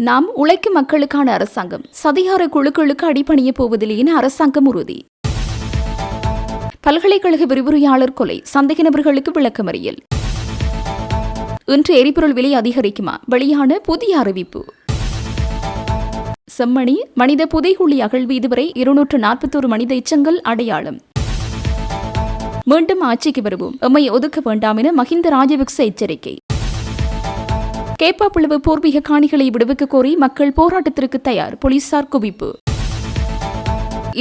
நாம் உழைக்கும் மக்களுக்கான அரசாங்கம், சதிகார குழுக்களுக்கு அடிபணிய போவதில்லை என அரசாங்கம் உறுதி. பல்கலைக்கழக விரிவுரையாளர் கொலை, சந்தேக நபர்களுக்கு விளக்கமறியல். இன்று எரிபொருள் விலை அதிகரிக்குமா? வெளியான புதிய அறிவிப்பு. செம்மணி மனித புதைகுழி அகழ்வு இதுவரை 241 மனித எச்சங்கள் அடையாளம். மீண்டும் ஆட்சிக்கு வருவோம், எம்மை ஒதுக்க வேண்டாம் என மஹிந்த ராஜபக்ச எச்சரிக்கை. கேப்பாப்புலவு பூர்வீக காணிகளை விடுவிக்க கோரி மக்கள் போராட்டத்திற்கு தயார், போலீசார் குவிப்பு.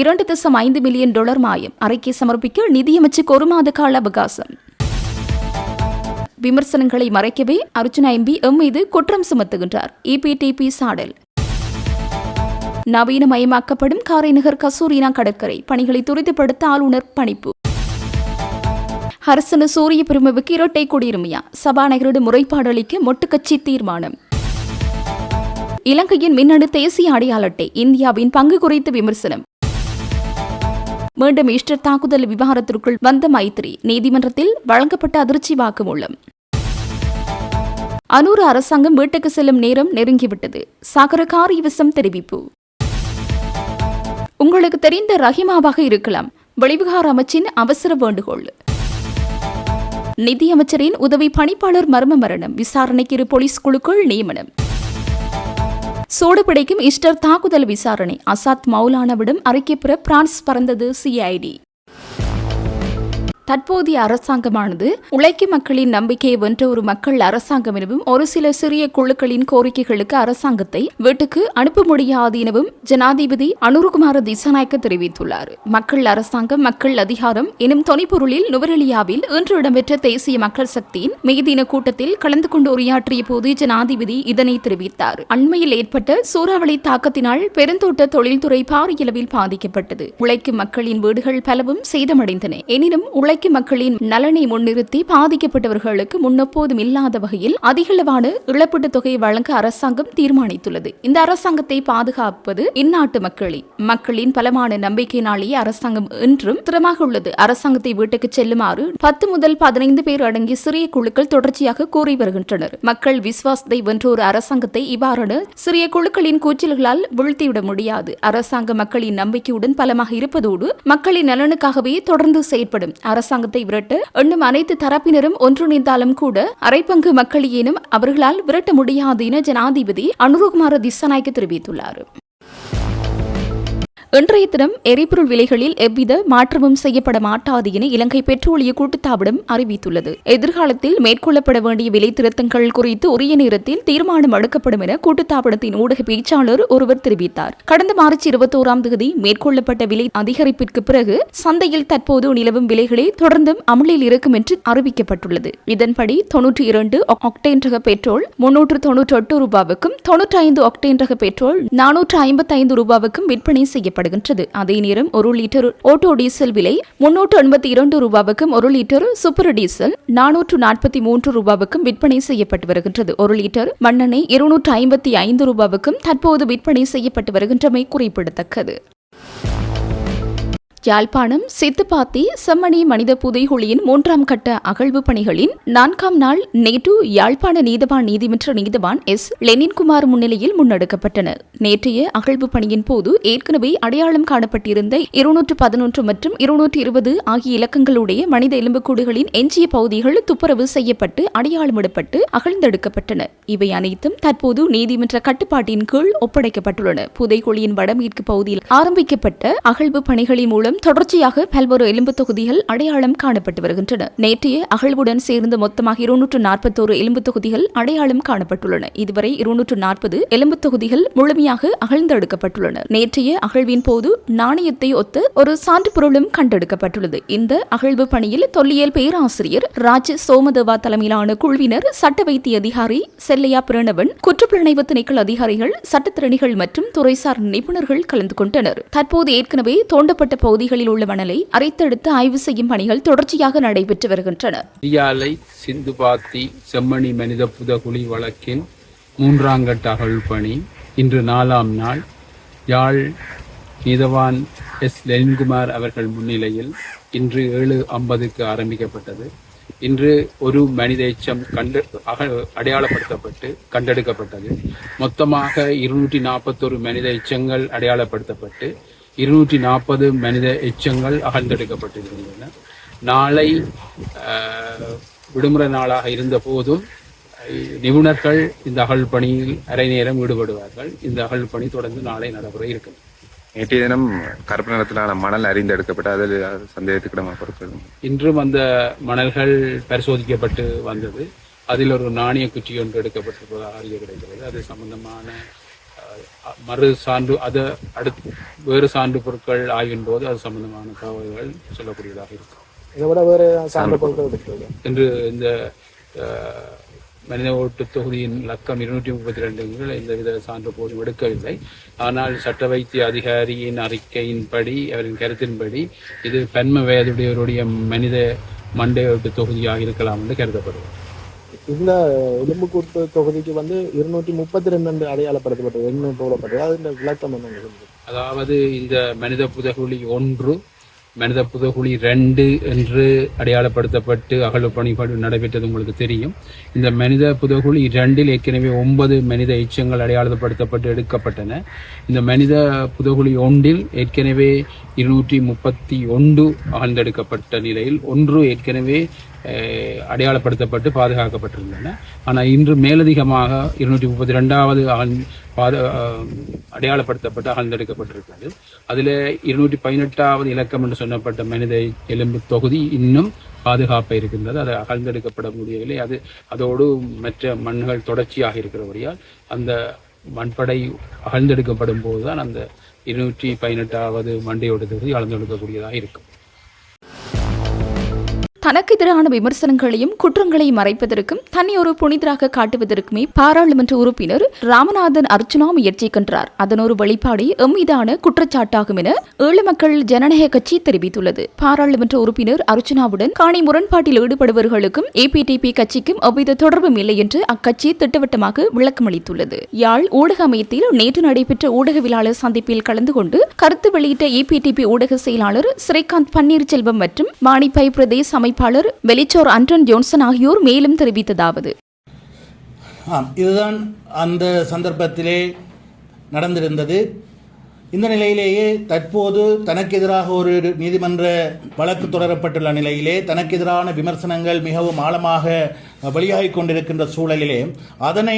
$2.5 மில்லியன் மாயம், அறிக்கை சமர்ப்பிக்க நிதியமைச்சுக்கு 1 மாத கால அவகாசம். விமர்சனங்களை மறைக்கவே அர்ஜுனா எம்பி எம் மீது குற்றம் சுமத்துகின்றார், EPTP சாடல். நவீனமயமாக்கப்படும் காரைநகர் கசூரினா கடற்கரை பணிகளை துரிதப்படுத்த ஆளுநர் பணிப்பு. அரசன சூரிய பெருமவுக்கு இரட்டை குடியுரிமையா? சபாநாயகரோடு முறைப்பாடு அளிக்க மொட்டு கட்சி தீர்மானம். இலங்கையின் மின்னணு தேசிய அடையாள அட்டை, இந்தியாவின் பங்கு குறித்து விமர்சனம். மீண்டும் ஈஸ்டர் தாக்குதல் விவகாரத்திற்குள் வந்த மைத்திரி, நீதிமன்றத்தில் வழங்கப்பட்ட அதிர்ச்சி வாக்குமூலம். அனூர் அரசாங்கம் வீட்டுக்கு செல்லும் நேரம் நெருங்கிவிட்டது, சாகர காரியவசம் தெரிவிப்பு. உங்களுக்கு தெரிந்த ரஹிமாவாக இருக்கலாம், வெளிவிகார அமைச்சின் அவசர வேண்டுகோள். நிதியமைச்சரின் உதவி பணிப்பாளர் மர்ம மரணம், விசாரணைக்கு 2 போலீஸ் குழுக்கள் நியமனம். சூடு பிடிக்கும் ஈஸ்டர் தாக்குதல் விசாரணை, அசாத் மௌலானாவிடம் அறிக்கை பெற பிரான்ஸ் பறந்தது CID. தற்போதைய அரசாங்கமானது உழைக்கும் மக்களின் நம்பிக்கையை வென்ற ஒரு மக்கள் அரசாங்கம் எனவும் ஒரு சில சிறிய குழுக்களின் கோரிக்கைகளுக்கு அரசாங்கத்தை வீட்டுக்கு அனுப்ப முடியாது எனவும் ஜனாதிபதி அனுருகுமார திசாநாயக்க தெரிவித்துள்ளார். மக்கள் அரசாங்கம், மக்கள் அதிகாரம் எனும் தொனிப்பொருளில் நுவரெலியாவில் இன்று இடம்பெற்ற தேசிய மக்கள் சக்தியின் மெய்தின கூட்டத்தில் கலந்து கொண்டு உரையாற்றிய போது ஜனாதிபதி இதனை தெரிவித்தார். அண்மையில் ஏற்பட்ட சூறாவளி தாக்கத்தினால் பெருந்தோட்ட தொழில்துறை பாரியளவில் பாதிக்கப்பட்டது. உழைக்கும் மக்களின் வீடுகள் பலவும் சேதமடைந்தன. எனினும் மக்களின் நலனை முன்னிறுத்தி பாதிக்கப்பட்டவர்களுக்கு முன்னெப்போதும் இல்லாத வகையில் அதிகளவான இழப்பீட்டுத் தொகையை வழங்க அரசாங்கம் தீர்மானித்துள்ளது. இந்த அரசாங்கத்தை பாதுகாப்பது இந்நாட்டு மக்களே. மக்களின் பலமான நம்பிக்கையினாலேயே அரசாங்கம் இன்றும் திறமாக உள்ளது. அரசாங்கத்தை வீட்டுக்கு செல்லுமாறு 10 முதல் 15 பேர் அடங்கிய சிறிய குழுக்கள் தொடர்ச்சியாக கூறி வருகின்றனர். மக்கள் விசுவாசத்தை வென்ற ஒரு அரசாங்கத்தை இவ்வாறான சிறிய குழுக்களின் கூச்சல்களால் வீழ்த்திவிட முடியாது. அரசாங்க மக்களின் நம்பிக்கையுடன் பலமாக இருப்பதோடு மக்களின் நலனுக்காகவே தொடர்ந்து செயற்படும். அரசாங்கத்தை விரட்ட எண்ணும் அனைத்து தரப்பினரும் ஒன்றிணைந்தாலும் கூட அரைப்பங்கு மக்களையேனும் அவர்களால் விரட்ட முடியாது என ஜனாதிபதி அனுருகுமார திசாநாயக்க தெரிவித்துள்ளார். இன்றைய தினம் எரிபொருள் விலைகளில் எவ்வித மாற்றமும் செய்யப்பட மாட்டாது என இலங்கை பெட்ரோலிய கூட்டுத்தாபனம் அறிவித்துள்ளது. எதிர்காலத்தில் மேற்கொள்ளப்பட வேண்டிய விலை திருத்தங்கள் குறித்து உரிய நேரத்தில் தீர்மானம் எடுக்கப்படும் என கூட்டுத்தாபனத்தின் ஊடக பேச்சாளர் ஒருவர் தெரிவித்தார். கடந்த மார்ச் 21ஆம் தேதி மேற்கொள்ளப்பட்ட விலை அதிகரிப்பிற்கு பிறகு சந்தையில் தற்போது நிலவும் விலைகளே தொடர்ந்தும் அமலில் இருக்கும் என்று அறிவிக்கப்பட்டுள்ளது. இதன்படி 92 ஆக்டேன் ரக பெட்ரோல் $398 95 ஆக்டேன் ரக பெட்ரோல் $455 விற்பனை செய்யப்படும். அதே நேரம் 1 லிட்டர் ஓட்டோ டீசல் விலை $382, 1 லிட்டர் சூப்பர் டீசல் $443 விற்பனை செய்யப்பட்டு வருகின்றது. 1 லிட்டர் மண்ணெண்ணெய் $255 தற்போது விற்பனை செய்யப்பட்டு வருகின்றமை குறிப்பிடத்தக்கது. யாழ்ப்பாணம் சித்துப்பாத்தி செம்மணி மனித புதைகுழியின் 3ஆம் கட்ட அகழ்வு பணிகளின் 4ஆம் நாள் நேற்று யாழ்ப்பாண நீதவான் நீதிமன்ற நீதவான் S. லெனின்குமார் முன்னிலையில் முன்னெடுக்கப்பட்டன. நேற்றைய அகழ்வு பணியின் போது ஏற்கனவே அடையாளம் காணப்பட்டிருந்த 211 மற்றும் 220 ஆகிய இலக்கங்களுடைய மனித எலும்புக்கூடுகளின் எஞ்சிய பகுதிகள் துப்புரவு செய்யப்பட்டு அடையாளமிடப்பட்டு அகழ்ந்தெடுக்கப்பட்டன. இவை அனைத்தும் தற்போது நீதிமன்ற கட்டுப்பாட்டின் கீழ் ஒப்படைக்கப்பட்டுள்ளன. புதைகுழியின் வடமேற்கு பகுதியில் ஆரம்பிக்கப்பட்ட அகழ்வு பணிகளின் மூலம் தொடர்ச்சியாக பல்வேறு எலும்பு தொகுதிகள் அடையாளம் காணப்பட்டு வருகின்றன. நேற்றைய அகழ்வுடன் சேர்ந்து மொத்தமாக 241 எலும்பு தொகுதிகள் அடையாளம் காணப்பட்டுள்ளன. இதுவரை 240 எலும்பு தொகுதிகள் முழுமையாக அகழ்ந்தெடுக்கப்பட்டுள்ளன. நேற்றைய அகழ்வின் போது நாணயத்தை ஒத்த ஒரு சான்று பொருளும் கண்டெடுக்கப்பட்டுள்ளது. இந்த அகழ்வு பணியில் தொல்லியல் பேராசிரியர் ராஜ் சோமதேவா தலைமையிலான குழுவினர், சட்ட வைத்திய அதிகாரி செல்லையா பிரணவன், குற்றப்புலனாய்வு திணைக்கள அதிகாரிகள், சட்டத்திறனிகள் மற்றும் துறைசார் நிபுணர்கள் கலந்து கொண்டனர். தற்போது ஏற்கனவே தோண்டப்பட்ட பகுதிகளில் உள்ள மணலை அரைத்தெடுத்து ஆய்வு செய்யும் பணிகள் தொடர்ச்சியாக நடைபெற்று வருகின்றன. சிந்துபாத்தி செம்மணி மனித புதைகுழி வழக்கின் 3ஆம் கட்ட அகழ்வு பணி இன்று 4ஆம் நாள் யாழ் நீதவான் S. லெனின்குமார் அவர்கள் முன்னிலையில் இன்று 7:50 ஆரம்பிக்கப்பட்டது. இன்று ஒரு மனித எச்சம் அடையாளப்படுத்தப்பட்டு கண்டெடுக்கப்பட்டது. மொத்தமாக 241 மனித எச்சங்கள் அடையாளப்படுத்தப்பட்டு 240 மனித எச்சங்கள் அகழ்ந்தெடுக்கப்பட்டிருக்கின்றன. நாளை விடுமுறை நாளாக இருந்த போதும் நிபுணர்கள் இந்த அகழ் பணியில் அரை நேரம் ஈடுபடுவார்கள். இந்த அகழ் பணி தொடர்ந்து நாளை நடைபெற இருக்கிறது. நேற்றைய தினம் கருப்பு நிறத்திலான மணல் அறிந்தெடுக்கப்பட்டு அதில் சந்தேகத்துக்கிடமாக பொறுத்தது. இன்றும் அந்த மணல்கள் பரிசோதிக்கப்பட்டு வந்தது. அதில் ஒரு நாணய குச்சி ஒன்று எடுக்கப்பட்டிருப்பதாக அறிய கிடைக்கிறது. அது சம்பந்தமான மறு சான்று அதை அடுத்து வேறு சான்று பொருட்கள் ஆய்வின் போது அது சம்பந்தமான தகவல்கள் சொல்லக்கூடியதாக இருக்கும். இதை விட வேறு சான்று பொருட்கள் என்று இந்த மனித ஓட்டு தொகுதியின் இலக்கம் 232 எந்தவித சான்று போதும் எடுக்கவில்லை. ஆனால் சட்ட வைத்திய அதிகாரியின் அறிக்கையின்படி, அவரின் கருத்தின்படி இது பெண்ம வயதுடையவருடைய மனித மண்டை ஓட்டு தொகுதியாக இருக்கலாம் என்று கருதப்படுகிறது. இந்த எலும்புக்கூட்டு தொகுதிக்கு 232 அடையாளப்படுத்தப்பட்டது, என்ன போடப்பட்டது, அது இந்த விளக்கம் என்ன? அதாவது இந்த மனித புதகுழி 1, மனித புதகுழி 2 என்று அடையாளப்படுத்தப்பட்டு அகழ்வு பணிகள் நடைபெற்றது உங்களுக்கு தெரியும். இந்த மனித புதகுழி 2 ஏற்கனவே 9 மனித எச்சங்கள் அடையாளப்படுத்தப்பட்டு எடுக்கப்பட்டன. இந்த மனித புதகுழி 1 ஏற்கனவே 231 அகழ்ந்தெடுக்கப்பட்ட நிலையில் 1 ஏற்கனவே அடையாளப்படுத்தப்பட்டு பாதுகாக்கப்பட்டிருந்தன. ஆனால் இன்று மேலதிகமாக 232வது அடையாளப்படுத்தப்பட்டு அகழ்ந்தெடுக்கப்பட்டிருக்கிறது. அதில் 218வது இலக்கம் என்று சொல்லப்பட்ட மனித எலும்பு தொகுதி இன்னும் பாதுகாப்பாக இருக்கின்றது. அது அகழ்ந்தெடுக்கப்பட முடியவில்லை. அதோடு மற்ற மண்கள் தொடர்ச்சியாக இருக்கிறபடியால் அந்த மண்படை அகழ்ந்தெடுக்கப்படும் போதுதான் அந்த 218வது மண்டையோடு தொகுதி அகழ்ந்தெடுக்கக்கூடியதாக இருக்கும். தனக்கு எதிரான விமர்சனங்களையும் குற்றங்களையும் மறைப்பதற்கும் தன்னை ஒரு புனிதராக காட்டுவதற்குமே பாராளுமன்ற உறுப்பினர் ராமநாதன் அர்ச்சுனா முயற்சிக்கின்றார். அதன் ஒரு வெளிப்பாடே எம்மீதான குற்றச்சாட்டாகும் என ஈழ மக்கள் ஜனநாயக கட்சி தெரிவித்துள்ளது. பாராளுமன்ற உறுப்பினர் அர்ச்சுனாவுடன் காணி முரண்பாட்டில் ஈடுபடுபவர்களுக்கும் ஏபிடிபி கட்சிக்கும் எவ்வித தொடர்பும் இல்லை என்று அக்கட்சி திட்டவட்டமாக விளக்கமளித்துள்ளது. யாழ் ஊடக அமையத்தில் நேற்று நடைபெற்ற ஊடகவியலாளர் சந்திப்பில் கலந்து கொண்டு கருத்து வெளியிட்ட ஏபிடிபி ஊடக செயலாளர் ஸ்ரீகாந்த் பன்னீர்செல்வம் மற்றும் மானிப்பை பிரதேச அமைப்பாளர் வெளிச்சோர் அன்டன் ஜோன்சன் ஆகியோர் மேலும் தெரிவித்ததாவது: இதுதான் அந்த சந்தர்ப்பத்திலே நடந்திருந்தது. இந்த நிலையிலேயே தற்போது தனக்கு எதிராக ஒரு நீதிமன்ற வழக்கு தொடரப்பட்டுள்ள நிலையிலே தனக்கு எதிரான விமர்சனங்கள் மிகவும் ஆழமாக வெளியாகிக் கொண்டிருக்கின்ற சூழலிலே அதனை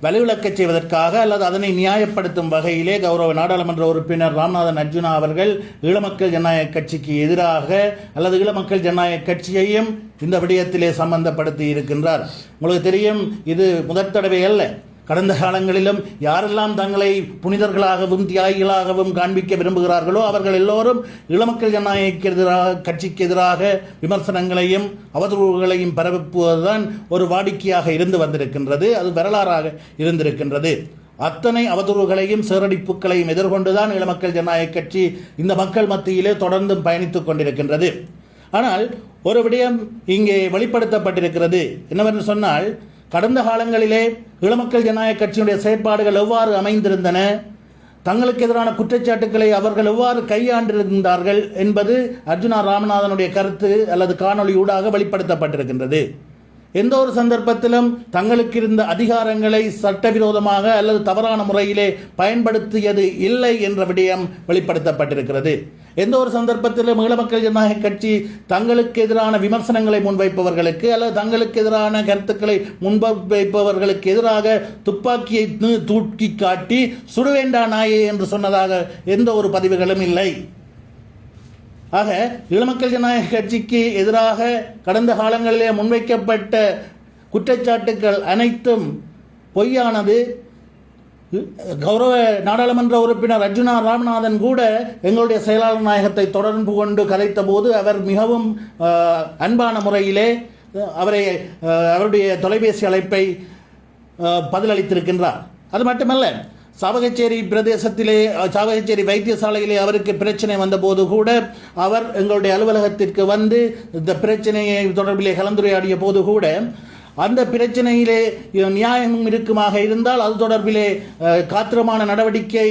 வலுவிழக்கச் செய்வதற்காக அல்லது அதனை நியாயப்படுத்தும் வகையிலே கௌரவ நாடாளுமன்ற உறுப்பினர் ராமநாதன் அர்ச்சுனா அவர்கள் ஈழமக்கள் ஜனநாயக கட்சிக்கு எதிராக அல்லது ஈழமக்கள் ஜனநாயக கட்சியையும் இந்த விடயத்திலே சம்பந்தப்படுத்தி இருக்கின்றார். உங்களுக்கு தெரியும், இது முதற் தடவை அல்ல. கடந்த காலங்களிலும் யாரெல்லாம் தங்களை புனிதர்களாகவும் தியாகிகளாகவும் காண்பிக்க விரும்புகிறார்களோ அவர்கள் எல்லோரும் ஈழமக்கள் ஜனநாயக கட்சிக்கு எதிராக விமர்சனங்களையும் அவதூறுகளையும் பரப்புவதுதான் ஒரு வாடிக்கையாக இருந்து வந்திருக்கின்றது. அது வரலாறாக இருந்திருக்கின்றது. அத்தனை அவதூறுகளையும் சேரடிப்புகளையும் எதிர்கொண்டுதான் ஈழமக்கள் ஜனநாயக கட்சி இந்த மக்கள் மத்தியிலே தொடர்ந்தும் பயணித்துக் கொண்டிருக்கின்றது. ஆனால் ஒரு விடயம் இங்கே வெளிப்படுத்தப்பட்டிருக்கிறது. என்னவென்று சொன்னால், கடந்த காலங்களிலே ஈழமக்கள் ஜனநாயக கட்சியினுடைய செயற்பாடுகள் எவ்வாறு அமைந்திருந்தன, தங்களுக்கு எதிரான குற்றச்சாட்டுக்களை அவர்கள் எவ்வாறு கையாண்டிருந்தார்கள் என்பது அர்ச்சுனா ராமநாதனுடைய கருத்து அல்லது காணொளி ஊடாக வெளிப்படுத்தப்பட்டிருக்கின்றது. எந்த ஒரு சந்தர்ப்பத்திலும் தங்களுக்கு இருந்த அதிகாரங்களை சட்டவிரோதமாக அல்லது தவறான முறையிலே பயன்படுத்தியது இல்லை என்ற விடயம் வெளிப்படுத்தப்பட்டிருக்கிறது. எந்த ஒரு சந்தர்ப்பத்திலும் ஈழமக்கள் ஜனநாயக கட்சி தங்களுக்கு எதிரான விமர்சனங்களை முன்வைப்பவர்களுக்கு அல்லது தங்களுக்கு எதிரான கருத்துக்களை முன்வைப்பவர்களுக்கு எதிராக துப்பாக்கியை தூக்கி காட்டி சுடுவேண்டா நாயே என்று சொன்னதாக எந்த ஒரு பதிவுகளும் இல்லை. ஆக ஈழமக்கள் ஜனநாயக கட்சிக்கு எதிராக கடந்த காலங்களிலே முன்வைக்கப்பட்ட குற்றச்சாட்டுக்கள் அனைத்தும் பொய்யானது. கௌரவ நாடாளுமன்ற உறுப்பினர் அர்ச்சுனா ராமநாதன் கூட எங்களுடைய செயலாளர் நாயகத்தை தொடர்பு கொண்டு கதைத்த போது அவர் மிகவும் அன்பான முறையிலே அவருடைய தொலைபேசி அழைப்பை பதிலளித்திருக்கின்றார். அது மட்டுமல்ல, சாவகச்சேரி பிரதேசத்திலே சாவகச்சேரி வைத்தியசாலையிலே அவருக்கு பிரச்சனை வந்தபோது கூட அவர் எங்களுடைய அலுவலகத்திற்கு வந்து இந்த பிரச்சனையை தொடர்பிலே கலந்துரையாடிய போது கூட அந்த பிரச்சனையிலே நியாயம் இருக்குமாக இருந்தால் அது தொடர்பிலே காத்திரமான நடவடிக்கை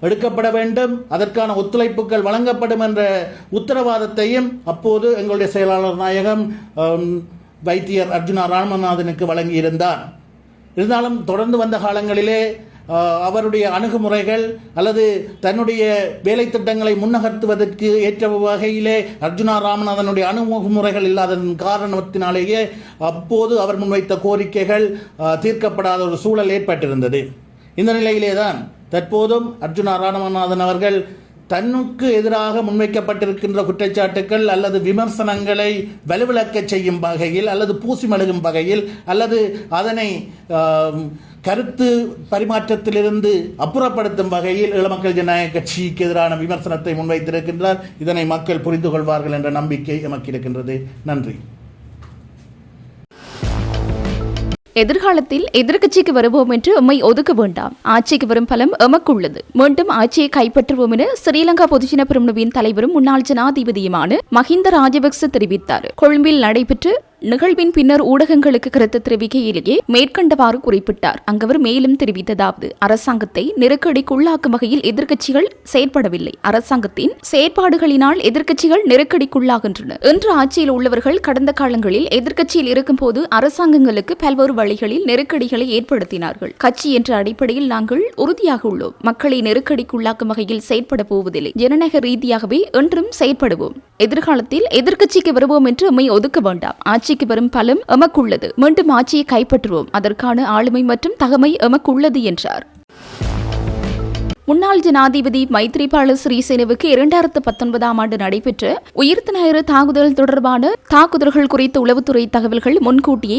எடுக்கப்பட வேண்டும், அதற்கான ஒத்துழைப்புகள் வழங்கப்படும் என்ற உத்தரவாதத்தையும் அப்போது எங்களுடைய செயலாளர் நாயகம் வைத்தியர் அர்ஜுனா ராமநாதனுக்கு வழங்கியிருந்தார். இருந்தாலும் தொடர்ந்து வந்த காலங்களிலே அவருடைய அணுகுமுறைகள் அல்லது தன்னுடைய வேலை திட்டங்களை முன்னகர்த்துவதற்கு ஏற்ற வகையிலே அர்ஜுனா ராமநாதனுடைய அணுகுமுறைகள் இல்லாததன் காரணத்தினாலேயே அப்போது அவர் முன்வைத்த கோரிக்கைகள் தீர்க்கப்படாத ஒரு சூழல் ஏற்பட்டிருந்தது. இந்த நிலையிலே தான் தற்போதும் அர்ஜுனா ராமநாதன் அவர்கள் தன்னுக்கு எதிராக முன்வைக்கப்பட்டிருக்கின்ற குற்றச்சாட்டுக்கள் அல்லது விமர்சனங்களை வலுவிழக்க செய்யும் வகையில் அல்லது பூசி மெழுகும் வகையில் அல்லது அதனை கருத்து பரிமாற்றத்திலிருந்து அப்புறப்படுத்தும் வகையில் ஈழமக்கள் ஜனநாயக கட்சிக்கு எதிரான விமர்சனத்தை முன்வைத்திருக்கின்றார். இதனை மக்கள் புரிந்து கொள்வார்கள் என்ற நம்பிக்கை எமக்கு இருக்கின்றது. நன்றி. எதிர்காலத்தில் எதிர்க்கட்சிக்கு வருவோம் என்று எம்மை ஒதுக்க வேண்டாம். ஆட்சிக்கு வரும் பலம் எமக்குள்ளது. மீண்டும் ஆட்சியை கைப்பற்றுவோம் என ஸ்ரீலங்கா பொதுஜன பெரமுனவின் தலைவரும் முன்னாள் ஜனாதிபதியுமான மஹிந்த ராஜபக்ச தெரிவித்தார். கொழும்பில் நடைபெற்ற நிகழ்வின் பின்னர் ஊடகங்களுக்கு கருத்து தெரிவிக்கையிலேயே மேற்கண்டவாறு குறிப்பிட்டார். அங்கவர் மேலும் தெரிவித்ததாவது, அரசாங்கத்தை நெருக்கடிக்குள்ளாக்கும் வகையில் எதிர்க்கட்சிகள் செயற்படவில்லை. அரசாங்கத்தின் செயற்பாடுகளினால் எதிர்க்கட்சிகள் நெருக்கடிக்குள்ளாகின்றன. இன்று ஆட்சியில் உள்ளவர்கள் கடந்த காலங்களில் எதிர்க்கட்சியில் இருக்கும் போது அரசாங்கங்களுக்கு பல்வேறு வழிகளில் நெருக்கடிகளை ஏற்படுத்தினார்கள். கட்சி என்ற அடிப்படையில் நாங்கள் உறுதியாக உள்ளோம். மக்களை நெருக்கடிக்குள்ளாக்கும் வகையில் செயற்பட போவதில்லை. ஜனநாயக ரீதியாகவே என்றும் செயற்படுவோம். எதிர்காலத்தில் எதிர்க்கட்சிக்கு வருவோம் என்று எம்மை ஒதுக்க வேண்டாம். ஆட்சிக்கு வரும் பலம் எமக்குள்ளது. மீண்டும் ஆட்சியை கைப்பற்றுவோம். அதற்கான ஆளுமை மற்றும் தகமை எமக்குள்ளது என்றார். முன்னாள் ஜனாதிபதி மைத்ரிபால சிறிசேனவுக்கு 2019ஆம் ஆண்டு நடைபெற்ற உயிர்த்த ஞாயிறு தாக்குதல் தொடர்பான தாக்குதல்கள் குறித்த உளவுத்துறை தகவல்கள் முன்கூட்டியே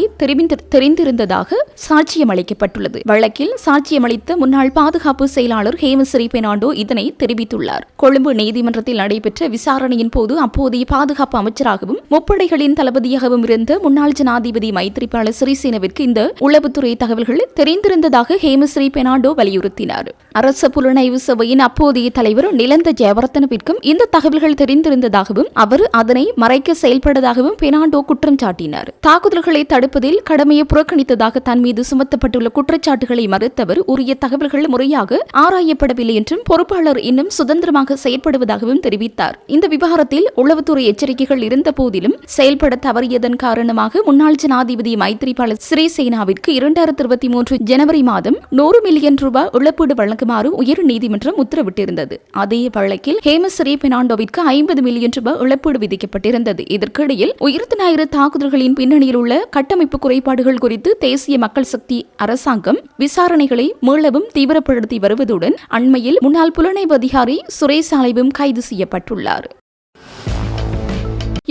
தெரிந்திருந்ததாக சாட்சியம் அளிக்கப்பட்டுள்ளது. வழக்கில் சாட்சியமளித்த முன்னாள் பாதுகாப்பு செயலாளர் ஹேமஸ்ரீ பெர்னாண்டோ இதனை தெரிவித்துள்ளார். கொழும்பு நீதிமன்றத்தில் நடைபெற்ற விசாரணையின் போது அப்போதைய பாதுகாப்பு அமைச்சராகவும் முப்படைகளின் தளபதியாகவும் இருந்த முன்னாள் ஜனாதிபதி மைத்ரிபால சிறிசேனவிற்கு இந்த உளவுத்துறை தகவல்கள் தெரிந்திருந்ததாக ஹேமஸ்ரீ பெர்னாண்டோ வலியுறுத்தினார். அரசு புலனாய்வு சபையின் அப்போதைய தலைவர் நிலந்த ஜெயவர்தனவிற்கும் இந்த தகவல்கள் தெரிந்திருந்ததாகவும் அவர் அதனை மறைக்க செயல்பட்டதாகவும் பெர்னாண்டோ குற்றம் சாட்டினார். தாக்குதல்களை தடுப்பதில் கடமையை புறக்கணித்ததாக தன் மீது சுமத்தப்பட்டுள்ள குற்றச்சாட்டுகளை மறுத்தவர் உரிய தகவல்கள் முறையாக ஆராயப்படவில்லை என்றும் பொறுப்பாளர் இன்னும் சுதந்திரமாக செயல்படுவதாகவும் தெரிவித்தார். இந்த விவகாரத்தில் உளவுத்துறை எச்சரிக்கைகள் இருந்த போதிலும் செயல்பட தவறியதன் காரணமாக முன்னாள் ஜனாதிபதி மைத்ரிபால சிறிசேனாவிற்கு 2023 ஜனவரி மாதம் 100 மில்லியன் ரூபாய் இழப்பீடு வழங்குமாறு உயர் நீதிமன்றம் உத்தரவிட்டிருந்தது. அதே வழக்கில் ஹேமஸ்ரீ பெர்னாண்டோவிற்கு 50 மில்லியன் ரூபாய் இழப்பீடு விதிக்கப்பட்டிருந்தது. இதற்கிடையில் உயிர்த்த ஞாயிறு தாக்குதல்களின் பின்னணியில் உள்ள கட்டமைப்பு குறைபாடுகள் குறித்து தேசிய மக்கள் சக்தி அரசாங்கம் விசாரணைகளை மீளவும் தீவிரப்படுத்தி வருவதுடன் அண்மையில் முன்னாள் புலனாய்வு அதிகாரி சுரேஷ் ஆலைவும் கைது செய்யப்பட்டுள்ளார்.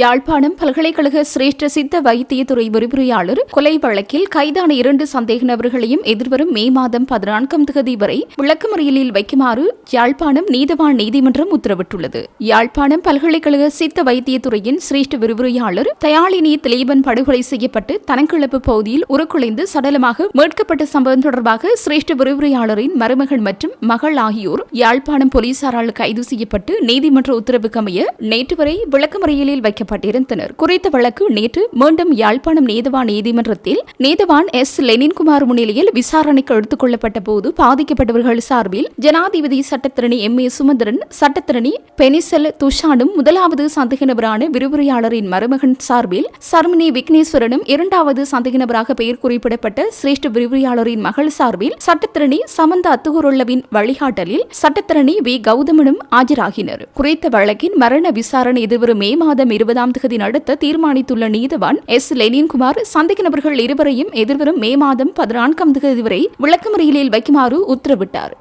யாழ்ப்பாணம் பல்கலைக்கழக சிரேஷ்ட சித்த வைத்தியத்துறை விரிவுரையாளர் கொலை வழக்கில் கைதான 2 சந்தேக நபர்களையும் எதிர்வரும் மே மாதம் 14ஆம் தேதி வரை விளக்கமறியலில் வைக்குமாறு யாழ்ப்பாணம் நீதவான் நீதிமன்றம் உத்தரவிட்டுள்ளது. யாழ்ப்பாணம் பல்கலைக்கழக சித்த வைத்தியத்துறையின் சிரேஷ்ட விரிவுரையாளர் தயாளினி திலீபன் படுகொலை செய்யப்பட்டு தனக்கிழப்பு பகுதியில் உருக்குலைந்து சடலமாக மீட்கப்பட்ட சம்பவம் தொடர்பாக சிரேஷ்ட விரிவுரையாளரின் மருமகன் மற்றும் மகள் ஆகியோர் யாழ்ப்பாணம் போலீசாரால் கைது செய்யப்பட்டு நீதிமன்ற உத்தரவுக்கமைய நேற்று வரை விளக்கமறியலில் வைக்க வைக்கப்பட்டிருந்தனர். குறித்த வழக்கு நேற்று மீண்டும் யாழ்ப்பாணம் நீதவான் நீதிமன்றத்தில் நீதவான் எஸ் லெனின்குமார் முன்னிலையில் விசாரணைக்கு எடுத்துக் கொள்ளப்பட்ட போது பாதிக்கப்பட்டவர்கள் சார்பில் ஜனாதிபதி சட்டத்திரணி எம்.ஏ. சுமந்திரன், சட்டத்திரணி பெனிசல் துஷானும், முதலாவது சந்தேக நபரான விரிவுரையாளரின் மருமகன் சார்பில் சர்மினி விக்னேஸ்வரனும், இரண்டாவது சந்தேக நபராக பெயர் குறிப்பிடப்பட்ட சிரேஷ்ட விரிவுரையாளரின் மகள் சார்பில் சட்டத்திரணி சமந்த அத்துகுருள்ளவின் வழிகாட்டலில் சட்டத்திரணி வி. கௌதமனும் ஆஜராகினர். குறித்த வழக்கின் மரண விசாரணை எதிர்வரும் மே மாதம் 20ஆம் தேதி நடத்த தீர்மானித்துள்ள நீதவான் எஸ். லெனின்குமார் சந்தேக நபர்கள் இருவரையும் எதிர்வரும் மே மாதம் 14ஆம் தேதி வரை விளக்கமறியலில் வைக்குமாறு உத்தரவிட்டார்.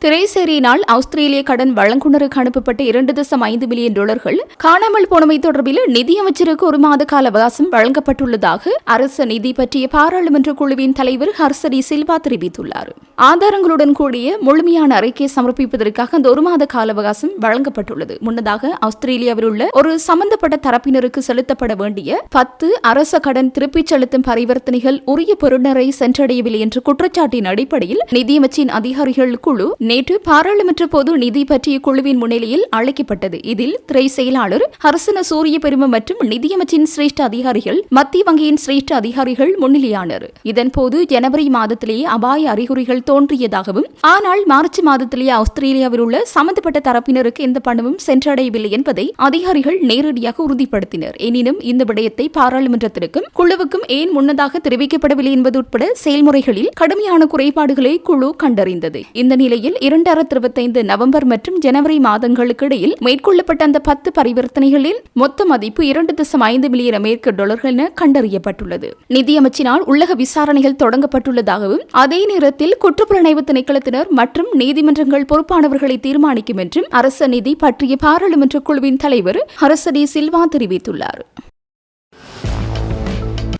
திரைசேரியினால் ஆஸ்திரேலிய கடன் வழங்குனருக்கு அனுப்பப்பட்ட $2.5 மில்லியன் காணாமல் போனமை தொடர்பில் நிதியமைச்சருக்கு 1 மாத கால அவகாசம் வழங்கப்பட்டுள்ளதாக அரசு நிதி பற்றிய பாராளுமன்ற குழுவின் தலைவர் ஹர்சடி சில்வா தெரிவித்துள்ளார். ஆதாரங்களுடன் கூடிய முழுமையான அறிக்கை சமர்ப்பிப்பதற்காக அந்த 1 மாத கால அவகாசம் வழங்கப்பட்டுள்ளது. முன்னதாக ஆஸ்திரேலியாவில் உள்ள ஒரு சம்பந்தப்பட்ட தரப்பினருக்கு செலுத்தப்பட வேண்டிய 10 அரச கடன் திருப்பிச் செலுத்தும் பரிவர்த்தனைகள் உரிய பெறுநரை சென்றடையவில்லை என்ற குற்றச்சாட்டின் அடிப்படையில் நிதியமைச்சின் அதிகாரிகள் குழு நேற்று பாராளுமன்ற பொது நிதி பற்றிய குழுவின் முன்னிலையில் அழைக்கப்பட்டது. இதில் துறை செயலாளர் ஹர்சன சூரிய பெரும மற்றும் நிதியமைச்சின் சிரேஷ்ட அதிகாரிகள், மத்திய வங்கியின் சிரேஷ்ட அதிகாரிகள் முன்னிலையானர். இதன்போது ஜனவரி மாதத்திலேயே அபாய அறிகுறிகள் தோன்றியதாகவும், ஆனால் மார்ச் மாதத்திலேயே ஆஸ்திரேலியாவில் உள்ள சம்பந்தப்பட்ட தரப்பினருக்கு எந்த பணமும் சென்றடையவில்லை என்பதை அதிகாரிகள் நேரடியாக உறுதிப்படுத்தினர். எனினும் இந்த விடயத்தை பாராளுமன்றத்திற்கும் குழுவுக்கும் ஏன் முன்னதாக தெரிவிக்கப்படவில்லை என்பது உட்பட செயல்முறைகளில் கடுமையான குறைபாடுகளை குழு கண்டறிந்தது. இந்த நிலையில் 2025 நவம்பர் மற்றும் ஜனவரி மாதங்களுக்கு இடையில் மேற்கொள்ளப்பட்ட அந்த 10 பரிவர்த்தனைகளில் மொத்த மதிப்பு 2.5 மில்லியன் அமெரிக்க டாலர்கள் என கண்டறியப்பட்டுள்ளது. நிதியமைச்சினால் உள்ளக விசாரணைகள் தொடங்கப்பட்டுள்ளதாகவும், அதே நேரத்தில் குற்றப்புலனாய்வு திணைக்களத்தினர் மற்றும் நீதிமன்றங்கள் பொறுப்பானவர்களை தீர்மானிக்கும் என்றும் அரச நிதி பற்றிய பாராளுமன்ற குழுவின் தலைவர் ஹரசடி சில்வா தெரிவித்துள்ளார்.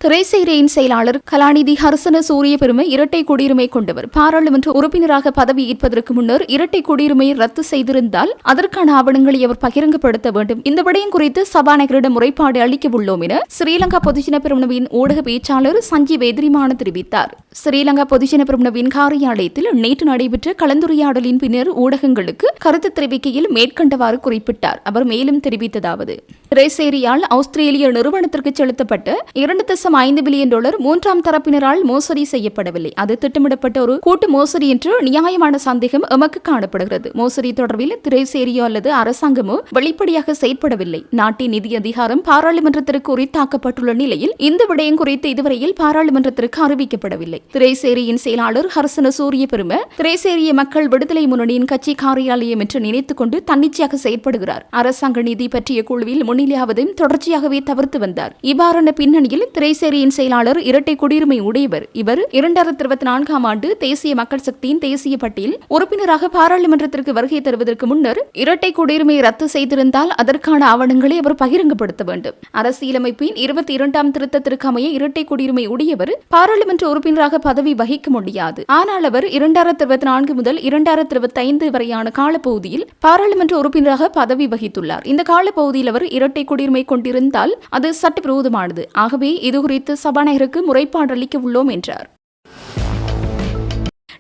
திரைசேரியின் செயலாளர் கலாநிதி ஹர்சன சூரிய பெருமை இரட்டை குடியுரிமை கொண்டவர். பாராளுமன்ற உறுப்பினராக பதவியேற்பதற்கு முன்னர் இரட்டை குடியுரிமையை ரத்து செய்திருந்தால் அதற்கான ஆவணங்களை அவர் பகிரங்கப்படுத்த வேண்டும். இந்த விடயம் குறித்து சபாநாயகரிடம் முறைப்பாடு அளிக்க உள்ளோம் என ஸ்ரீலங்கா பொதுஜன பெரமுனவின் ஊடக பேச்சாளர் சஞ்சீவ் எதிரிமான தெரிவித்தார். ஸ்ரீலங்கா பொதுஜன பெரமுனவின் காரியாலயத்தில் நேற்று நடைபெற்ற கலந்துரையாடலின் பின்னர் ஊடகங்களுக்கு கருத்து தெரிவிக்கையில் மேற்கண்டவாறு குறிப்பிட்டார். அவர் மேலும் தெரிவித்ததாவது: திரைசேரியால் ஆஸ்திரேலிய நிறுவனத்திற்கு செலுத்தப்பட்ட 2.5 பில்லியன் டாலர் மூன்றாம் தரப்பினரால் மோசடி செய்யப்படவில்லை. அது திட்டமிடப்பட்ட ஒரு கூட்டு மோசடி என்று நியாயமான சந்தேகம் எமக்கு காணப்படுகிறது. மோசடி தொடர்பில் திரைசேரியோ அல்லது அரசாங்கமோ வெளிப்படையாக செயற்படவில்லை. நாட்டின் நிதி அதிகாரம் பாராளுமன்றத்திற்கு உரித்தாக்கப்பட்டுள்ள நிலையில் இந்த விடயம் குறித்து இதுவரையில் பாராளுமன்றத்திற்கு அறிவிக்கப்படவில்லை. திரைசேரியின் செயலாளர் ஹர்சன சூரிய பெரும திரைசேரிய மக்கள் விடுதலை முன்னணியின் கட்சி காரியாலயம் என்று நினைத்துக் கொண்டு தன்னிச்சையாக செயற்படுகிறார். அரசாங்க நிதி பற்றிய குழுவில் முன்னிலையாவதும் தொடர்ச்சியாகவே தவிர்த்து வந்தார். இவ்வாறான பின்னணியில் திரைசேரியின் செயலாளர் இரட்டை குடியுரிமை உடையவர். இவர் 2024 ஆண்டு தேசிய மக்கள் சக்தியின் தேசிய பட்டியல் உறுப்பினராக பாராளுமன்றத்திற்கு வருகை தருவதற்கு முன்னர் இரட்டை குடியுரிமை ரத்து செய்திருந்தால் அதற்கான ஆவணங்களை அவர் பகிரங்கப்படுத்த வேண்டும். அரசியலமைப்பின் 22ஆம் திருத்தத்திற்கு அமைய இரட்டை குடியுரிமை உடையவர் பாராளுமன்ற உறுப்பினராக பதவி வகிக்க முடியாது. ஆனால் அவர் 2024 முதல் 2025 வரையான காலப்பகுதியில் பாராளுமன்ற உறுப்பினராக பதவி வகித்துள்ளார். இந்த காலப்பகுதியில் அவர் இரட்டை குடியுரிமை கொண்டிருந்தால் அது சட்டவிரோதமானது. ஆகவே இதுகுறித்து சபாநாயகருக்கு முறைப்பாடு அளிக்க உள்ளோம் என்றார்.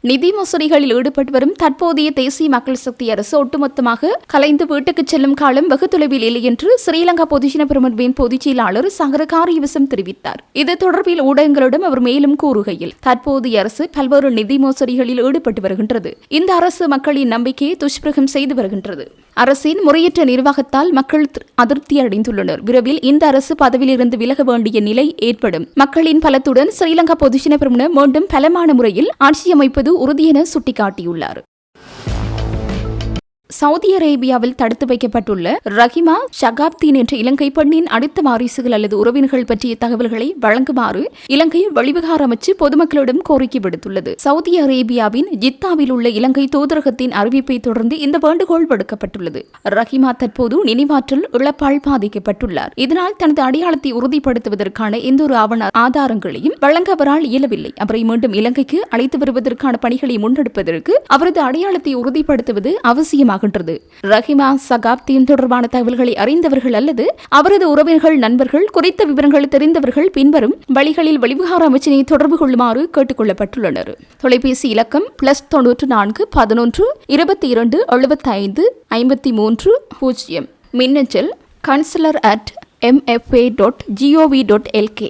நிதி மோசடிகளில் ஈடுபட்டு வரும் தற்போதைய தேசிய மக்கள் சக்தி அரசு ஒட்டுமொத்தமாக கலைந்து வீட்டுக்கு செல்லும் காலம் வெகு தொலைவில் இல்லை என்று ஸ்ரீலங்கா பொதுஜன பெரமுனவின் பொதுச் செயலாளர் சங்கர காரியவசம் தெரிவித்தார். இது தொடர்பில் ஊடகங்களிடம் அவர் மேலும் கூறுகையில், தற்போதைய அரசு பல்வேறு நிதி மோசடிகளில் ஈடுபட்டு வருகின்றது. இந்த அரசு மக்களின் நம்பிக்கையை துஷ்பிரகம் செய்து வருகின்றது. அரசின் முறையற்ற நிர்வாகத்தால் மக்கள் அதிருப்தி அடைந்துள்ளனர். விரைவில் இந்த அரசு பதவியிலிருந்து விலக வேண்டிய நிலை ஏற்படும். மக்களின் பலத்துடன் ஸ்ரீலங்கா பொதுஜன பெரமுன மீண்டும் பலமான முறையில் ஆட்சி அமைப்பது உறுதி என சுட்டிக்காட்டியுள்ளார். சவுதி அரேபியாவில் தடுத்து வைக்கப்பட்டுள்ள ரஹிமா ஷகாப்தீன் என்ற இலங்கை பெண்ணின் அடுத்த வாரிசுகள் அல்லது உறவினர்கள் பற்றிய தகவல்களை வழங்குமாறு இலங்கை வெளிவிவகார அமைச்சு பொதுமக்களிடம் கோரிக்கை விடுத்துள்ளது. சவுதி அரேபியாவின் ஜித்தாவில் உள்ள இலங்கை தூதரகத்தின் அறிவிப்பை தொடர்ந்து இந்த வேண்டுகோள் விடுக்கப்பட்டுள்ளது. ரஹிமா தற்போது நினைவாற்றல் இழப்பால் பாதிக்கப்பட்டுள்ளார். இதனால் தனது அடையாளத்தை உறுதிப்படுத்துவதற்கான எந்த ஒரு ஆவண ஆதாரங்களையும் வழங்க அவரால் இயலவில்லை. அவரை மீண்டும் இலங்கைக்கு அழைத்து வருவதற்கான பணிகளை முன்னெடுப்பதற்கு அவரது அடையாளத்தை உறுதிப்படுத்துவது அவசியமாக ரஹிமா சகாப்தீன் தொடர்பான தகவல்களை அறிந்தவர்கள் அல்லது அவரது உறவினர்கள், நண்பர்கள், குறித்த விவரங்கள் தெரிந்தவர்கள் பின்வரும் வழிகளில் வெளிவிவகார அமைச்சினை தொடர்பு கொள்ளுமாறு கேட்டுக் கொள்ளப்பட்டுள்ளனர். தொலைபேசி இலக்கம் +94 11 22 75 53 0. மின்னஞ்சல் consular@mfa.gov.lk.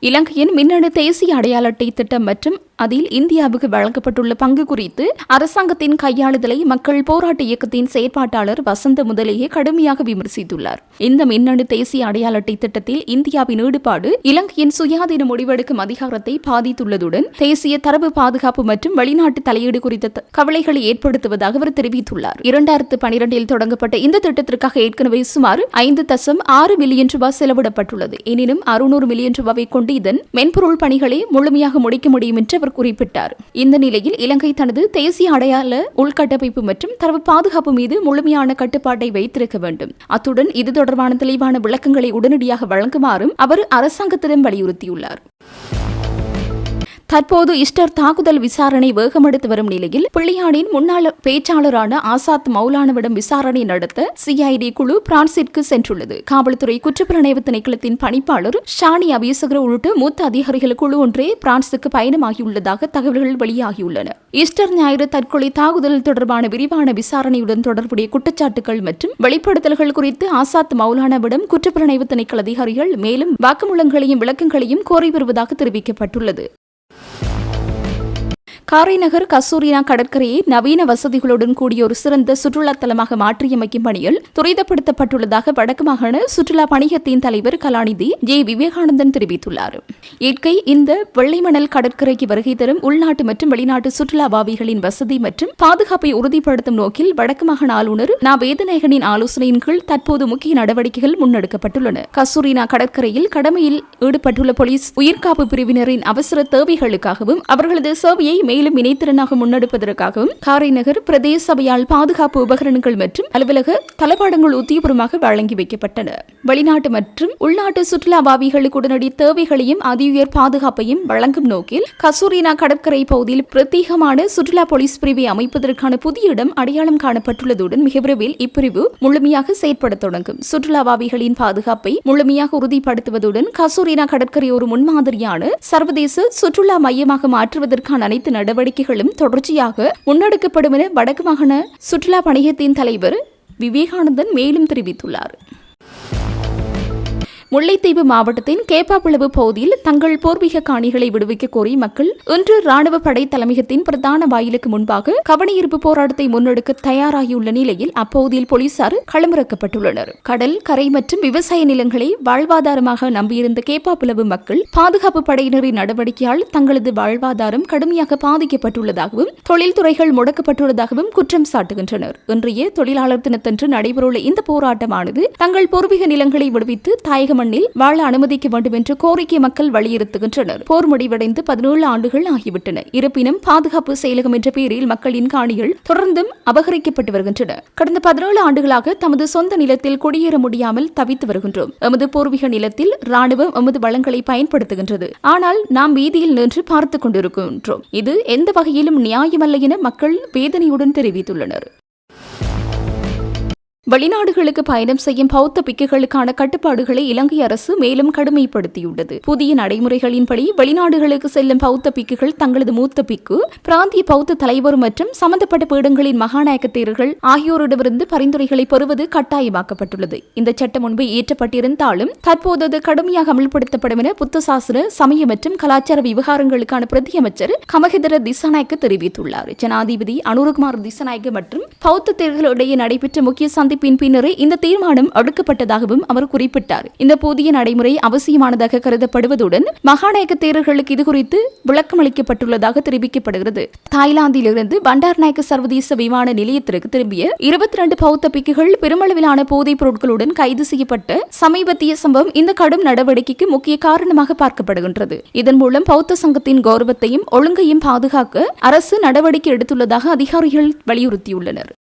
இலங்கையின் மின்னணு தேசிய அடையாள அட்டை திட்டம் மற்றும் அதில் இந்தியாவுக்கு வழங்கப்பட்டுள்ள பங்கு குறித்து அரசாங்கத்தின் கையாளுதலை மக்கள் போராட்ட இயக்கத்தின் செயற்பாட்டாளர் வசந்த முதலேயே கடுமையாக விமர்சித்துள்ளார். இந்த மின்னணு தேசிய அடையாள அட்டை திட்டத்தில் இந்தியாவின் ஈடுபாடு இலங்கையின் சுயாதீன முடிவெடுக்கும் அதிகாரத்தை பாதித்துள்ளதுடன் தேசிய தரவு பாதுகாப்பு மற்றும் வெளிநாட்டு தலையீடு குறித்த கவலைகளை ஏற்படுத்துவதாக அவர் தெரிவித்துள்ளார். 2012 தொடங்கப்பட்ட இந்த திட்டத்திற்காக ஏற்கனவே சுமார் 5.6 மில்லியன் ரூபாய் செலவிடப்பட்டுள்ளது. எனினும் 600 மில்லியன் ரூபாயை கொண்டு இதன் மென்பொருள் பணிகளை முழுமையாக முடிக்க முடியும் என்று குறிப்பிட்டார். இந்த நிலையில் இலங்கை தனது தேசிய அடையாள உள்கட்டமைப்பு மற்றும் தரவு பாதுகாப்பு மீது முழுமையான கட்டுப்பாட்டை வைத்திருக்க வேண்டும். அத்துடன் இது தொடர்பான தெளிவான விளக்கங்களை உடனடியாக வழங்குமாறும் அவர் அரசாங்கத்திடம் வலியுறுத்தியுள்ளார். தற்போது ஈஸ்டர் தாக்குதல் விசாரணை வேகமெடுத்து வரும் நிலையில் பிள்ளையானின் முன்னாள் பேச்சாளரான ஆசாத் மௌலானவிடம் விசாரணை நடத்த சிஐடி குழு பிரான்சிற்கு சென்றுள்ளது. காவல்துறை குற்றப்புலனாய்வு திணைக்களத்தின் பணிப்பாளர் ஷானி அபியசகர் உள்ளிட்ட மூத்த அதிகாரிகள் குழு ஒன்றே பிரான்சுக்கு பயணமாகியுள்ளதாக தகவல்கள் வெளியாகியுள்ளன. ஈஸ்டர் ஞாயிறு தற்கொலை தாக்குதல் தொடர்பான விரிவான விசாரணையுடன் தொடர்புடைய குற்றச்சாட்டுகள் மற்றும் வெளிப்படுத்தல்கள் குறித்து ஆசாத் மௌலானாவிடம் குற்றப்புலனாய்வு திணைக்கள அதிகாரிகள் மேலும் வாக்குமூலங்களையும் விளக்கங்களையும் கோரி வருவதாக தெரிவிக்கப்பட்டுள்ளது. காரைநகர் கஸ்தூரினா கடற்கரையை நவீன வசதிகளுடன் கூடிய ஒரு சிறந்த சுற்றுலா தலமாக மாற்றியமைக்கும் பணியில் துரிதப்படுத்தப்பட்டுள்ளதாக வடக்கு மாகாண சுற்றுலா பணியகத்தின் தலைவர் கலாநிதி ஜே விவேகானந்தன் தெரிவித்துள்ளார். இயற்கை இந்த வெள்ளை மணல் கடற்கரைக்கு வருகை தரும் உள்நாட்டு மற்றும் வெளிநாட்டு சுற்றுலாவாவிகளின் வசதி மற்றும் பாதுகாப்பை உறுதிப்படுத்தும் நோக்கில் வடக்கு மாகாண ஆளுநர் நா வேதநாயகனின் ஆலோசனையின் கீழ் தற்போது முக்கிய நடவடிக்கைகள் முன்னெடுக்கப்பட்டுள்ளன. கஸ்தூரினா கடற்கரையில் கடமையில் ஈடுபட்டுள்ள போலீஸ் உயிர்காப்பு பிரிவினரின் அவசர தேவைகளுக்காகவும் அவர்களது சேவையை மேலும் இணைத்திறனாக முன்னெடுப்பதற்காகவும் காரைநகர் பிரதேச சபையால் பாதுகாப்பு உபகரணங்கள் மற்றும் அலுவலக தளபாடங்கள் உத்தியபூர்வமாக வழங்கி வைக்கப்பட்டன. வெளிநாட்டு மற்றும் உள்நாட்டு சுற்றுலாவாவிகளுக்கு உடனடி தேவைகளையும் அதிஉயர் பாதுகாப்பையும் வழங்கும் நோக்கில் கஸ்தூரினா கடற்கரை பகுதியில் பிரத்யேகமான சுற்றுலா போலீஸ் பிரிவை அமைப்பதற்கான புதிய இடம் அடையாளம் காணப்பட்டுள்ளதுடன் மிக விரைவில் இப்பிரிவு முழுமையாக செயற்பட தொடங்கும். சுற்றுலாவாவிகளின் பாதுகாப்பை முழுமையாக உறுதிப்படுத்துவதுடன் கஸ்தூரினா கடற்கரை ஒரு முன்மாதிரியான சர்வதேச சுற்றுலா மையமாக மாற்றுவதற்கான அனைத்து நடவடிக்கைகளும் தொடர்ச்சியாக முன்னெடுக்கப்படும் என வடக்கு மாகாண சுற்றுலா பணியகத்தின் தலைவர் விவேகானந்தன் மேலும் தெரிவித்துள்ளார். முல்லைத்தீவு மாவட்டத்தின் கேப்பாப்பிளவு பகுதியில் தங்கள் பூர்வீக காணிகளை விடுவிக்க கோரி மக்கள் இன்று ராணுவ படை தலைமையகத்தின் பிரதான வாயிலுக்கு முன்பாக கவனஈர்ப்பு போராட்டத்தை முன்னெடுக்க தயாராகியுள்ள நிலையில் அப்பகுதியில் போலீசார் களமிறக்கப்பட்டுள்ளனர். கடல், கரை மற்றும் விவசாய நிலங்களை வாழ்வாதாரமாக நம்பியிருந்த கேப்பாப்பிளவு மக்கள் பாதுகாப்பு படையினரின் நடவடிக்கையால் தங்களது வாழ்வாதாரம் கடுமையாக பாதிக்கப்பட்டுள்ளதாகவும் தொழில்துறைகள் முடக்கப்பட்டுள்ளதாகவும் குற்றம் சாட்டுகின்றனர். இன்றைய தொழிலாளர் தினத்தன்று நடைபெறவுள்ள இந்த போராட்டமானது தங்கள் பூர்வீக நிலங்களை விடுவித்து தாயக மண்ணில் வாழ அனுமதிக்க வேண்டும் என்று கோரிக்கை மக்கள் வலியுறுத்துகின்றனர். போர் முடிவடைந்து 17 ஆண்டுகள் ஆகிவிட்டன. இருப்பினும் பாதுகாப்பு செயலகம் என்ற பெயரில் மக்களின் காணிகள் தொடர்ந்தும் அபகரிக்கப்பட்டு வருகின்றன. கடந்த 17 ஆண்டுகளாக தமது சொந்த நிலத்தில் குடியேற முடியாமல் தவித்து வருகின்றோம். எமது பூர்வீக நிலத்தில் ராணுவம் எமது வளங்களை பயன்படுத்துகின்றது. ஆனால் நாம் வீதியில் நின்று பார்த்துக் கொண்டிருக்கின்றோம். இது எந்த வகையிலும் நியாயமல்ல என மக்கள் வேதனையுடன் தெரிவித்துள்ளனர். வெளிநாடுகளுக்கு பயணம் செய்யும் பௌத்த பிக்குகளுக்கான கட்டுப்பாடுகளை இலங்கை அரசு மேலும் கடுமைப்படுத்தியுள்ளது. புதிய நடைமுறைகளின்படி வெளிநாடுகளுக்கு செல்லும் பௌத்த பிக்குகள் தங்களது மூத்த பிக்கு, பிராந்திய பௌத்த தலைவர் மற்றும் சம்பந்தப்பட்ட பீடங்களின் மகாநாயக்க தேரர்கள் ஆகியோரிடமிருந்து பரிந்துரைகளை பெறுவது கட்டாயமாக்கப்பட்டுள்ளது. இந்த சட்டம் முன்பு இயற்றப்பட்டிருந்தாலும் தற்போது அது கடுமையாக அமல்படுத்தப்படும் என புத்த சாஸ்திர, சமய மற்றும் கலாச்சார விவகாரங்களுக்கான பிரதி அமைச்சர் கமஹிதர திசாநாயக்க தெரிவித்துள்ளார். ஜனாதிபதி அனுரகுமார் திசாநாயக்க மற்றும் பௌத்த தேரர்களிடையே நடைபெற்ற முக்கிய சந்திப்பின் பின்னரே இந்த தீர்மானம் எடுக்கப்பட்டதாகவும் அவர் குறிப்பிட்டார். இந்த புதிய நடைமுறை அவசியமானதாக கருதப்படுவதுடன் மகாநாயக்க தேரர்களுக்கு இதுகுறித்து விளக்கமளிக்கப்பட்டுள்ளதாக தெரிவிக்கப்படுகிறது. தாய்லாந்திலிருந்து பண்டார்நாயக்க சர்வதேச விமான நிலையத்திற்கு திரும்பிய 22 பௌத்த பிக்குகள் பெருமளவிலான போதைப் பொருட்களுடன் கைது செய்யப்பட்ட சமீபத்திய சம்பவம் இந்த கடும் நடவடிக்கைக்கு முக்கிய காரணமாக பார்க்கப்படுகின்றது. இதன் மூலம் பௌத்த சங்கத்தின் கௌரவத்தையும் ஒழுங்கையும் பாதுகாக்க அரசு நடவடிக்கை எடுத்துள்ளதாக அதிகாரிகள் வலியுறுத்தியுள்ளனர்.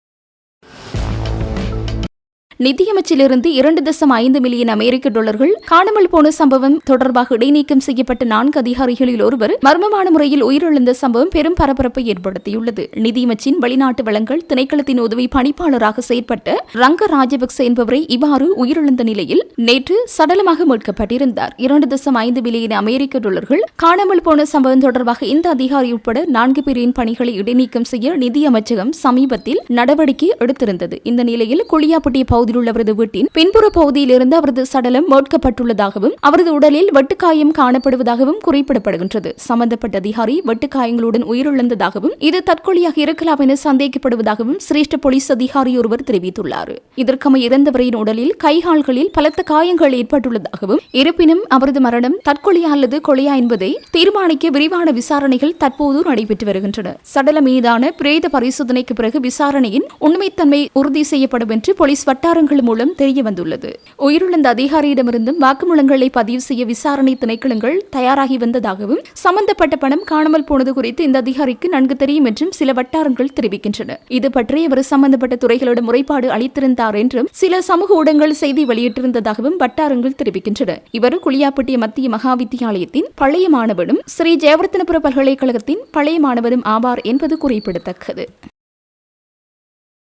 நிதியமைச்சிலிருந்து 2.5 மில்லியன் அமெரிக்க டாலர்கள் காணாமல் போன சம்பவம் தொடர்பாக இடைநீக்கம் செய்யப்பட்ட 4 அதிகாரிகளில் ஒருவர் மர்மமான முறையில் உயிரிழந்த சம்பவம் பெரும் பரபரப்பை ஏற்படுத்தியுள்ளது. நிதியமைச்சின் வெளிநாட்டு வளங்கள் திணைக்களத்தின் உதவி பணிப்பாளராக செயற்பட்ட ரங்க ராஜபக்ச என்பவரை இவ்வாறு உயிரிழந்த நிலையில் நேற்று சடலமாக மீட்கப்பட்டிருந்தார். 2.5 மில்லியன் அமெரிக்க டாலர்கள் காணாமல் போன சம்பவம் தொடர்பாக இந்த அதிகாரி உட்பட 4 பேரின் பணிகளை இடைநீக்கம் செய்ய நிதி அமைச்சகம் சமீபத்தில் நடவடிக்கை எடுத்திருந்தது. இந்த நிலையில் குளியாப்பட்டிய பகுதியில் உள்ள அவரது வீட்டின் பின்புற பகுதியில் இருந்து அவரது சடலம் மீட்கப்பட்டுள்ளதாகவும் அவரது உடலில் வெட்டுக்காயம் காணப்படுவதாகவும் குறிப்பிடப்படுகின்றது. சம்பந்தப்பட்ட அதிகாரி வெட்டுக்காயங்களுடன் உயிரிழந்ததாகவும் இது தற்கொலையாக இருக்கலாம் என சந்தேகிக்கப்படுவதாகவும் சிரேஷ்ட போலீஸ் அதிகாரி ஒருவர் தெரிவித்துள்ளார். இதற்கமைய இறந்தவரின் உடலில் கைகால்களில் பலத்த காயங்கள் ஏற்பட்டுள்ளதாகவும் இருப்பினும் அவரது மரணம் தற்கொலையா அல்லது கொலையா என்பதை தீர்மானிக்க விரிவான விசாரணைகள் தற்போது நடைபெற்று வருகின்றன. சடலம் மீதான பிரேத பரிசோதனைக்கு பிறகு விசாரணையின் உண்மைத்தன்மை உறுதி செய்யப்படும் என்று போலீஸ் வட்டார வட்டாரங்கள் மூலம் தெரிய வந்துள்ளது. உயிரிழந்த அதிகாரியிடமிருந்தும் வாக்குமூலங்களை பதிவு செய்ய விசாரணை திணைக்களங்கள் தயாராகி வந்ததாகவும் சம்பந்தப்பட்ட பணம் காணாமல் போனது குறித்து இந்த அதிகாரிக்கு நன்கு தெரியும் என்றும் சில வட்டாரங்கள் தெரிவிக்கின்றன. இது பற்றி அவர் சம்பந்தப்பட்ட துறைகளிடம் முறைப்பாடு அளித்திருந்தார் என்றும் சில சமூக ஊடகங்கள் செய்தி வெளியிட்டிருந்ததாகவும் வட்டாரங்கள் தெரிவிக்கின்றன. இவர் குளியாப்பட்டிய மத்திய மகா வித்தியாலயத்தின் பழைய மாணவனும் ஸ்ரீ ஜெயவர்த்தனபுர பல்கலைக்கழகத்தின் பழைய மாணவனும் ஆவார் என்பது குறிப்பிடத்தக்கது.